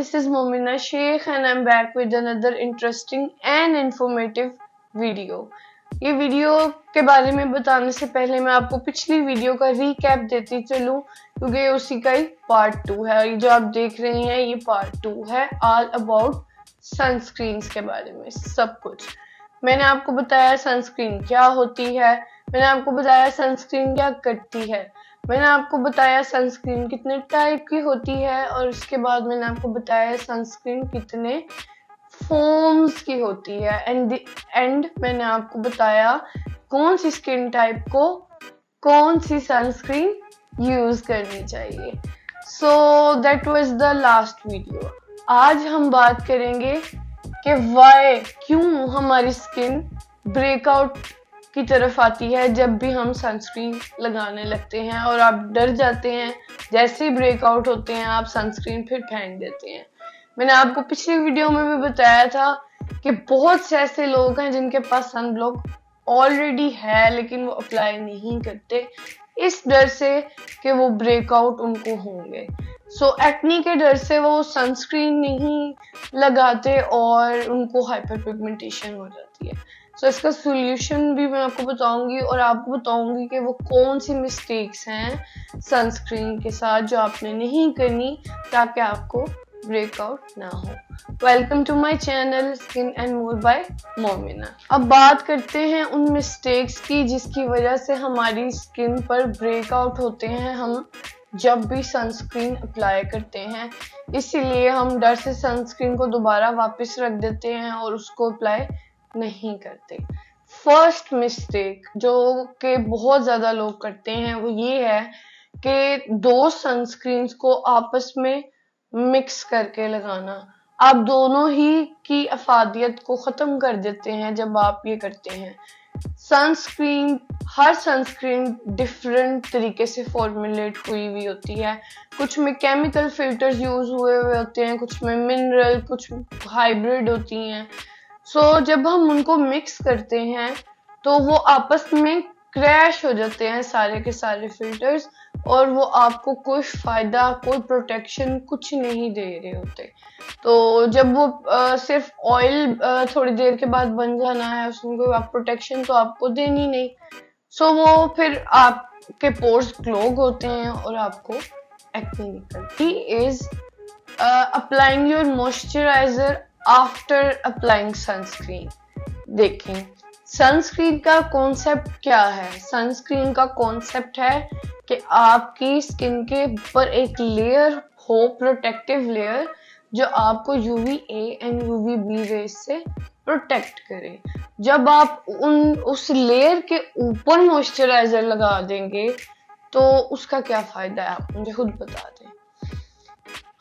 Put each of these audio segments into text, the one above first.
this is Momina Sheikh and I'm back with another interesting and informative video. ये video के बारे में बताने से पहले मैं आपको पिछली वीडियो का रीकैप देती चलूं क्योंकि उसी का ही पार्ट 2 है। ये जो आप देख रहे हैं ये पार्ट 2 है, ऑल अबाउट सनस्क्रीन्स के बारे में सब कुछ। मैंने आपको बताया सनस्क्रीन क्या होती है, मैंने आपको बताया सनस्क्रीन क्या करती है, मैंने आपको बताया सनस्क्रीन कितने टाइप की होती है और उसके बाद मैंने आपको बताया सनस्क्रीन कितने फॉर्म्स की होती है एंड मैंने आपको बताया कौन सी स्किन टाइप को कौन सी सनस्क्रीन यूज करनी चाहिए। So that was the last video. आज हम बात करेंगे कि वाई क्यों हमारी स्किन ब्रेकआउट की तरफ आती है जब भी हम सनस्क्रीन लगाने लगते हैं और आप डर जाते हैं जैसे ही ब्रेकआउट होते हैं आप सनस्क्रीन फिर फेंक देते हैं। मैंने आपको पिछली वीडियो में भी बताया था कि बहुत से ऐसे लोग हैं जिनके पास सनब्लॉक ऑलरेडी है लेकिन वो अप्लाई नहीं करते इस डर से कि वो ब्रेकआउट उनको होंगे। सो एक्ने के डर से वो सनस्क्रीन नहीं लगाते और उनको हाइपर पिगमेंटेशन हो जाती है। सो इसका सोल्यूशन भी मैं आपको बताऊंगी और आपको बताऊंगी कि वो कौन सी मिस्टेक्स हैं सनस्क्रीन के साथ जो आपने नहीं करनी ताकि आपको ब्रेकआउट ना हो। Welcome to my channel skin and more by Momina. अब बात करते हैं उन मिस्टेक्स की जिसकी वजह से हमारी स्किन पर ब्रेकआउट होते हैं हम जब भी सनस्क्रीन अप्लाई करते हैं। इसीलिए हम डर से सनस्क्रीन को दोबारा वापस रख देते हैं और उसको अप्लाई नहीं करते। फर्स्ट मिस्टेक जो कि बहुत ज्यादा लोग करते हैं वो ये है कि दो सनस्क्रीन्स को आपस में मिक्स करके लगाना। आप दोनों ही की अफादियत को खत्म कर देते हैं जब आप ये करते हैं। हर सनस्क्रीन डिफरेंट तरीके से फॉर्मुलेट हुई हुई होती है। कुछ में केमिकल फिल्टर्स यूज हुए हुए होते हैं, कुछ में मिनरल, कुछ हाइब्रिड होती हैं। सो जब हम उनको मिक्स करते हैं तो वो आपस में क्रैश हो जाते हैं सारे के सारे फिल्टर्स और वो आपको कोई फायदा कोई प्रोटेक्शन कुछ नहीं दे रहे होते। तो जब वो सिर्फ ऑयल थोड़ी देर के बाद बन जाना है उसमें कोई प्रोटेक्शन तो आपको देनी नहीं। सो वो फिर आपके पोर्स क्लॉग होते हैं और आपको एक्ने निकलती is applying your moisturiser after applying sunscreen. देखें सनस्क्रीन का कॉन्सेप्ट क्या है। सनस्क्रीन का कॉन्सेप्ट है कि आपकी स्किन के ऊपर एक लेयर हो, प्रोटेक्टिव लेयर, जो आपको UVA एंड UVB रेज से प्रोटेक्ट करे। जब आप उस लेयर के ऊपर मॉइस्चराइजर लगा देंगे तो उसका क्या फायदा है आप मुझे खुद बता दें।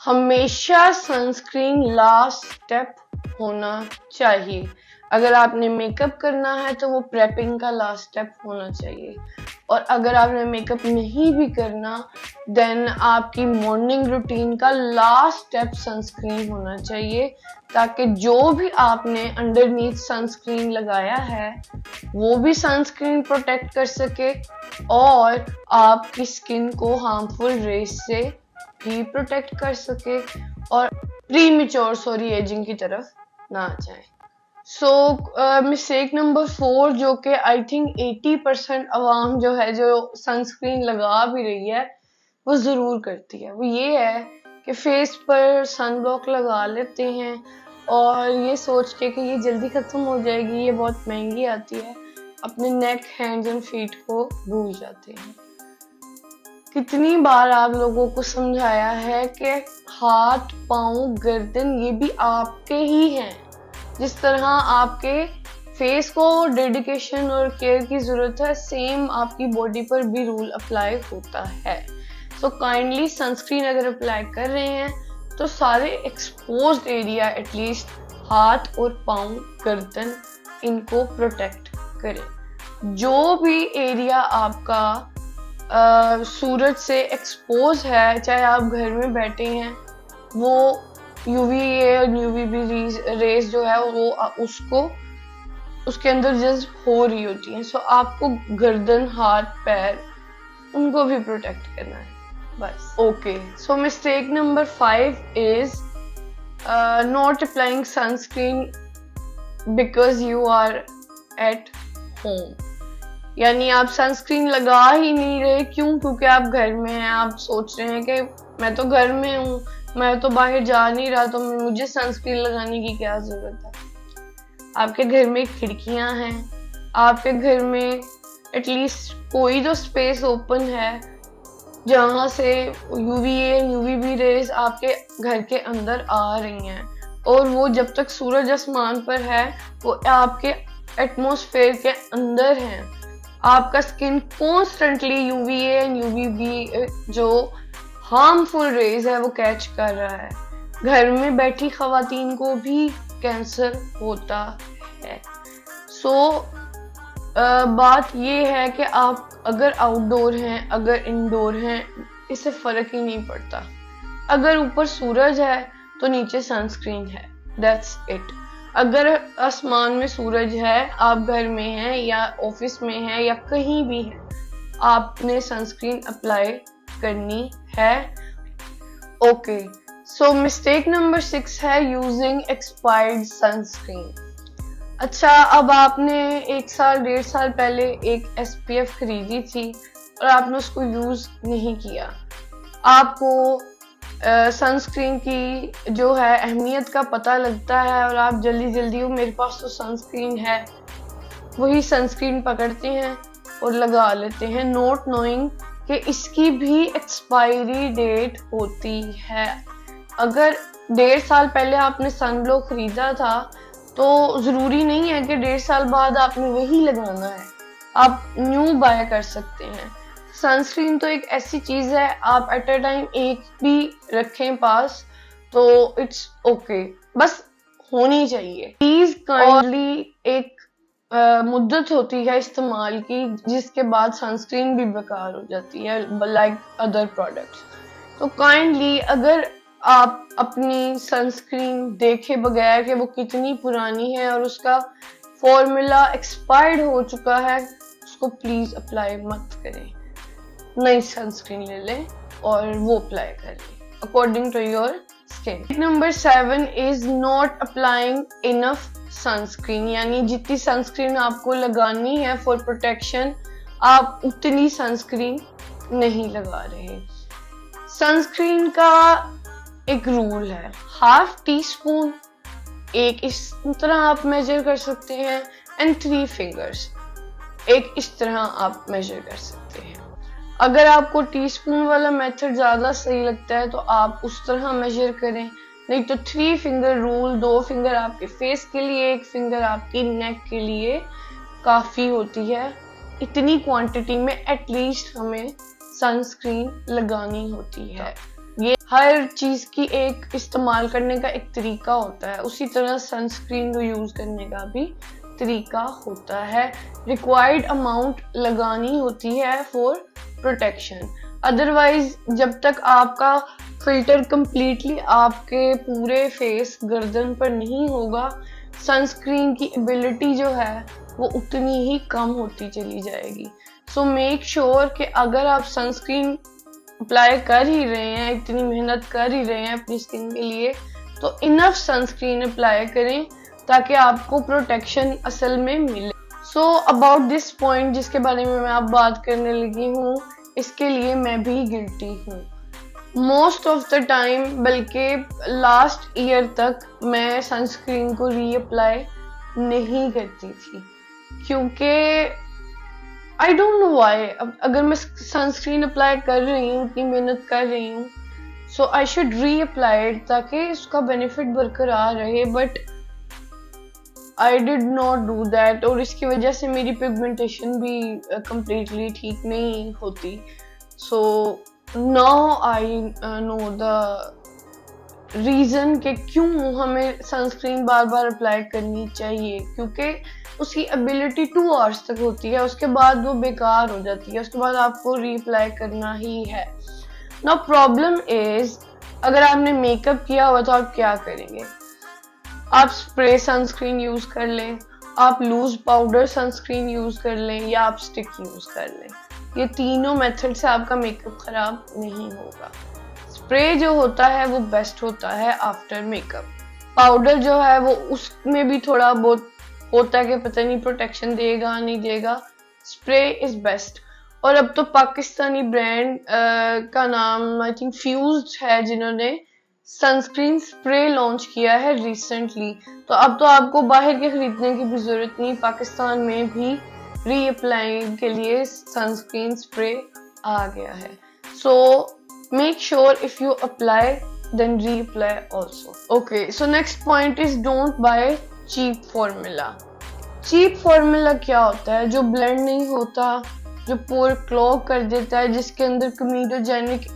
हमेशा सनस्क्रीन लास्ट स्टेप होना चाहिए। अगर आपने मेकअप करना है तो वो प्रेपिंग का लास्ट स्टेप होना चाहिए और अगर आपने मेकअप नहीं भी करना देन आपकी मॉर्निंग रूटीन का लास्ट स्टेप सनस्क्रीन होना चाहिए ताकि जो भी आपने अंडरनीथ सनस्क्रीन लगाया है वो भी सनस्क्रीन प्रोटेक्ट कर सके और आपकी स्किन को हार्मफुल रेज से भी प्रोटेक्ट कर सके और प्रीमेच्योर सॉरी एजिंग की तरफ ना जाए। सो मिस्टेक नंबर 4 जो कि आई थिंक 80% अवाम जो है जो सनस्क्रीन लगा भी रही है वो जरूर करती है, वो ये है कि फेस पर सनब्लॉक लगा लेते हैं और ये सोच के कि ये जल्दी खत्म हो जाएगी, ये बहुत महंगी आती है, अपने नेक, हैंड्स एंड फीट को भूल जाते हैं। कितनी बार आप लोगों को समझाया है कि हाथ, पाँव, गर्दन ये भी आपके ही हैं। जिस तरह आपके फेस को डेडिकेशन और केयर की जरूरत है सेम आपकी बॉडी पर भी रूल अप्लाई होता है। सो काइंडली सनस्क्रीन अगर अप्लाई कर रहे हैं तो सारे एक्सपोज्ड एरिया एटलीस्ट हाथ और पाँव, गर्दन इनको प्रोटेक्ट करें। जो भी एरिया आपका सूरज से एक्सपोज है, चाहे आप घर में बैठे हैं, वो UVA और UVB रेज जो है वो उसको उसके अंदर जस्ट हो रही होती है। सो आपको गर्दन, हाथ, पैर उनको भी प्रोटेक्ट करना है बस। Okay, so mistake number 5 is not applying sunscreen because you are at home, यानी आप सनस्क्रीन लगा ही नहीं रहे। क्यों? क्योंकि आप घर में हैं। आप सोच रहे हैं कि मैं तो घर में हूँ, मैं तो बाहर जा नहीं रहा, तो मुझे सनस्क्रीन लगाने की क्या जरूरत है। आपके घर में खिड़कियां हैं, आपके घर में एटलीस्ट कोई तो स्पेस ओपन है जहां से यूवीए यूवीबी रेज आपके घर के अंदर आ रही हैं, और वो जब तक सूरज आसमान पर है वो आपके एटमॉस्फेयर के अंदर है। आपका skin constantly UVA and UVB जो हार्मफुल रेज है वो कैच कर रहा है। घर में बैठी खवातीन को भी कैंसर होता है। बात ये है कि आप अगर आउटडोर हैं, अगर इंडोर हैं, इससे फर्क ही नहीं पड़ता। अगर ऊपर सूरज है तो नीचे सनस्क्रीन है, दैट्स इट। अगर आसमान में सूरज है, आप घर में हैं या ऑफिस में हैं या कहीं भी हैं, आपने सनस्क्रीन अप्लाई करनी है। ओके, सो मिस्टेक नंबर 6 है यूजिंग एक्सपायर्ड सनस्क्रीन। अच्छा, अब आपने 1 साल 1.5 साल पहले एक SPF खरीदी थी और आपने उसको यूज नहीं किया। आपको सनस्क्रीन की जो है अहमियत का पता लगता है और आप जल्दी जल्दी मेरे पास तो सनस्क्रीन है, वही सनस्क्रीन पकड़ते हैं और लगा लेते हैं, नॉट नोइंग कि इसकी भी एक्सपायरी डेट होती है। अगर 1.5 साल पहले आपने सनग्लो खरीदा था तो जरूरी नहीं है कि 1.5 साल बाद आपने वही लगाना है, आप न्यू बाय कर सकते हैं। सनस्क्रीन तो एक ऐसी चीज है, आप एट अ टाइम एक भी रखें पास तो इट्स ओके, बस होनी चाहिए। प्लीज काइंडली एक मुद्दत होती है इस्तेमाल की जिसके बाद सनस्क्रीन भी बेकार हो जाती है, लाइक अदर प्रोडक्ट्स। तो काइंडली अगर आप अपनी सनस्क्रीन देखे बगैर कि वो कितनी पुरानी है और उसका फॉर्मूला एक्सपायर्ड हो चुका है, उसको प्लीज अप्लाई मत करें। नई सनस्क्रीन ले लें और वो अप्लाई कर लें according to your skin. Number 7 is not applying enough sunscreen, यानी जितनी सनस्क्रीन आपको लगानी है फॉर प्रोटेक्शन, आप उतनी सनस्क्रीन नहीं लगा रहे। सनस्क्रीन का एक रूल है, ½ टीस्पून, एक इस तरह आप मेजर कर सकते हैं, एंड 3 फिंगर्स, एक इस तरह आप मेजर कर सकते हैं। अगर आपको टीस्पून वाला मेथड ज्यादा सही लगता है तो आप उस तरह मेजर करें, नहीं तो 3 फिंगर रूल, 2 फिंगर आपके फेस के लिए, 1 फिंगर आपकी नेक के लिए काफी होती है। इतनी क्वांटिटी में एटलीस्ट हमें सनस्क्रीन लगानी होती है। ये हर चीज की एक इस्तेमाल करने का एक तरीका होता है, उसी तरह सनस्क्रीन को यूज करने का भी तरीका होता है। रिक्वायर्ड अमाउंट लगानी होती है फॉर प्रोटेक्शन, अदरवाइज जब तक आपका फिल्टर कंप्लीटली आपके पूरे फेस गर्दन पर नहीं होगा, सनस्क्रीन की एबिलिटी जो है वो उतनी ही कम होती चली जाएगी। सो मेक श्योर कि अगर आप सनस्क्रीन अप्लाई कर ही रहे हैं, इतनी मेहनत कर ही रहे हैं अपनी स्किन के लिए, तो इनफ सनस्क्रीन अप्लाई करें ताकि आपको प्रोटेक्शन असल में मिले। सो अबाउट दिस पॉइंट जिसके बारे में मैं अब बात करने लगी हूँ, इसके लिए मैं भी गिल्टी हूँ। मोस्ट ऑफ द टाइम, बल्कि लास्ट ईयर तक मैं सनस्क्रीन को रीअप्लाई नहीं करती थी, क्योंकि आई डोंट नो व्हाई। अगर मैं सनस्क्रीन अप्लाई कर रही हूँ, इतनी मेहनत कर रही हूँ, सो आई शुड रीअप्लाई ताकि उसका बेनिफिट बरकरार रहे, but I did not do that, और इसकी वजह से मेरी पिगमेंटेशन भी कंप्लीटली ठीक नहीं होती। So now I know the reason कि क्यों हमें सनस्क्रीन बार बार अप्लाई करनी चाहिए, क्योंकि उसकी एबिलिटी 2 आवर्स तक होती है, उसके बाद वो बेकार हो जाती है, उसके बाद आपको रीअप्लाई करना ही है। नाउ प्रॉब्लम इज, अगर आपने मेकअप किया हुआ तो आप क्या करेंगे? आप स्प्रे सनस्क्रीन यूज कर लें, आप लूज पाउडर सनस्क्रीन यूज कर लें, या आप स्टिक यूज कर लें। ये तीनों मेथड से आपका मेकअप खराब नहीं होगा। स्प्रे जो होता है वो बेस्ट होता है आफ्टर मेकअप। पाउडर जो है वो उसमें भी थोड़ा बहुत होता है कि पता नहीं प्रोटेक्शन देगा नहीं देगा। Spray is best. और अब तो पाकिस्तानी ब्रांड का नाम आई थिंक फ्यूज्ड है, जिन्होंने सनस्क्रीन स्प्रे लॉन्च किया है रिसेंटली। तो अब तो आपको बाहर के खरीदने की भी जरूरत नहीं, पाकिस्तान में भी रीअप्लाई के लिए सनस्क्रीन स्प्रे आ गया है। So make sure if you apply then reapply also. Okay, so next point is don't buy cheap formula. cheap formula क्या होता है? जो blend नहीं होता, जो पोर क्लॉग कर देता है, जिसके अंदर comedogenic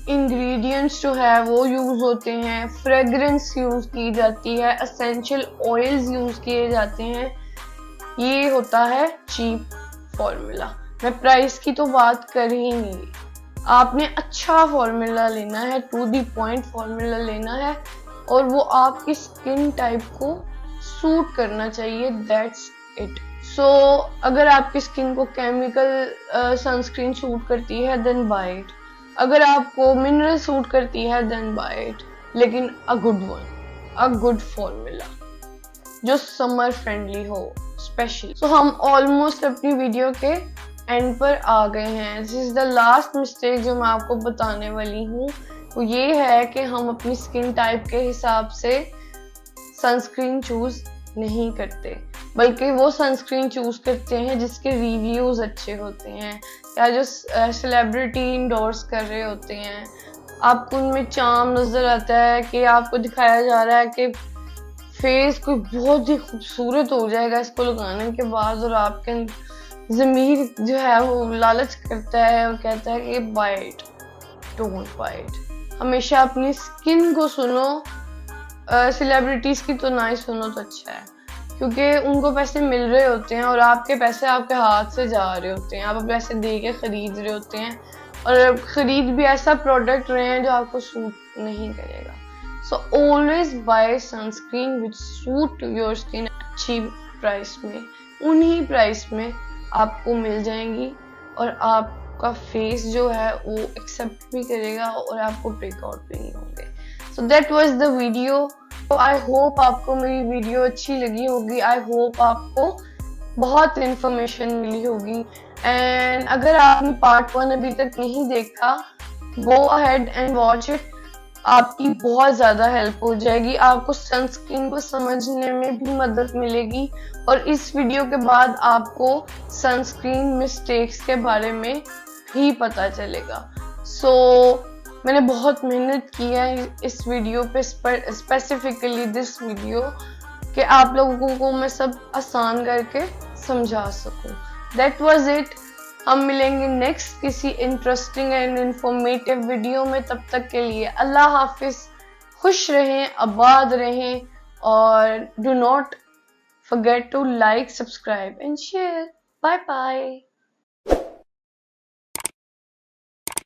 ingredients जो है वो यूज होते हैं, फ्रेग्रेंस यूज की जाती है, essential oils यूज किए जाते हैं, ये होता है cheap formula। मैं प्राइस की तो बात कर ही नहीं। आपने अच्छा फॉर्मूला लेना है, टू दी पॉइंट फॉर्मूला लेना है, और वो आपकी स्किन टाइप को सूट करना चाहिए, दैट्स इट। सो अगर आपकी स्किन को केमिकल सनस्क्रीन सूट करती है देन बाय इट, अगर आपको मिनरल सूट करती है देन बाय इट, लेकिन a good one, a good formula जो समर फ्रेंडली हो स्पेशली। सो हम ऑलमोस्ट अपनी वीडियो के एंड पर आ गए हैं। This is the last mistake जो मैं आपको बताने वाली हूँ, वो ये है कि हम अपनी स्किन टाइप के हिसाब से सनस्क्रीन चूज नहीं करते, बल्कि वो सनस्क्रीन चूज करते हैं जिसके रिव्यूज अच्छे होते हैं या जो सेलिब्रिटी इंडोर्स कर रहे होते हैं। आपको उनमें चार्म नजर आता है कि आपको दिखाया जा रहा है कि फेस कोई बहुत ही खूबसूरत हो जाएगा इसको लगाने के बाद, और आपके ज़मीर जो है वो लालच करता है और कहता है कि buy it, don't buy it. हमेशा अपनी स्किन को सुनो, सेलिब्रिटीज की तो ना ही सुनो तो अच्छा है, क्योंकि उनको पैसे मिल रहे होते हैं और आपके पैसे आपके हाथ से जा रहे होते हैं, आप पैसे दे के खरीद रहे होते हैं, और खरीद भी ऐसा प्रोडक्ट रहे हैं जो आपको सूट नहीं करेगा। So always buy sunscreen which suit your skin, अच्छी प्राइस में, उन्हीं प्राइस में आपको मिल जाएंगी, और आपका फेस जो है वो एक्सेप्ट भी करेगा और आपको ब्रेकआउट भी नहीं होंगे। So that was the video. I hope आपको मेरी वीडियो अच्छी लगी होगी, आई होप आपको बहुत इंफॉर्मेशन मिली होगी। एंड अगर आपने पार्ट 1 अभी तक नहीं देखा, go ahead and watch it, आपकी बहुत ज्यादा हेल्प हो जाएगी, आपको सनस्क्रीन को समझने में भी मदद मिलेगी, और इस वीडियो के बाद आपको सनस्क्रीन मिस्टेक्स के बारे में भी पता चलेगा। सो मैंने बहुत मेहनत की है इस वीडियो पे, स्पेसिफिकली दिस वीडियो, कि आप लोगों को मैं सब आसान करके समझा सकूं। That was it. हम मिलेंगे नेक्स्ट किसी इंटरेस्टिंग एंड इंफॉर्मेटिव वीडियो में। तब तक के लिए अल्लाह हाफिज, खुश रहें, आबाद रहें, और do not forget to like, subscribe and share. Bye bye.